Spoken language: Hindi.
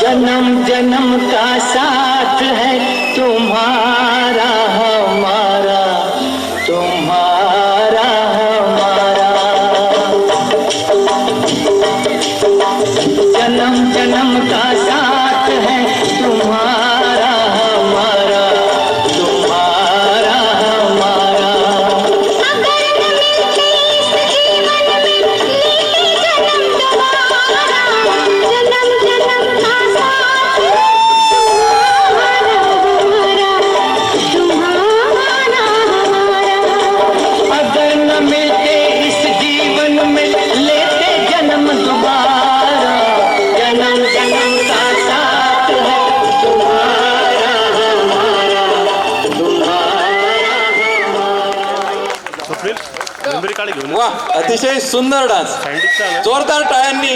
जन्म जन्म का साथ है तुम्हारा हमारा, तुम्हारा हमारा। जन्म जन्म का साथ है तुम्हारा हमारा, तुम्हारा हमारा। अगर न मिलते इस जीवन में लेते जन्म दोबारा, जन्म जन्म का साथ है तुम्हारा हमारा, तुम्हारा हमारा। स्वप्नील नंबरी काढी घेऊन वा, अतिशय सुंदर डान्स, जोरदार टाळ्यांनी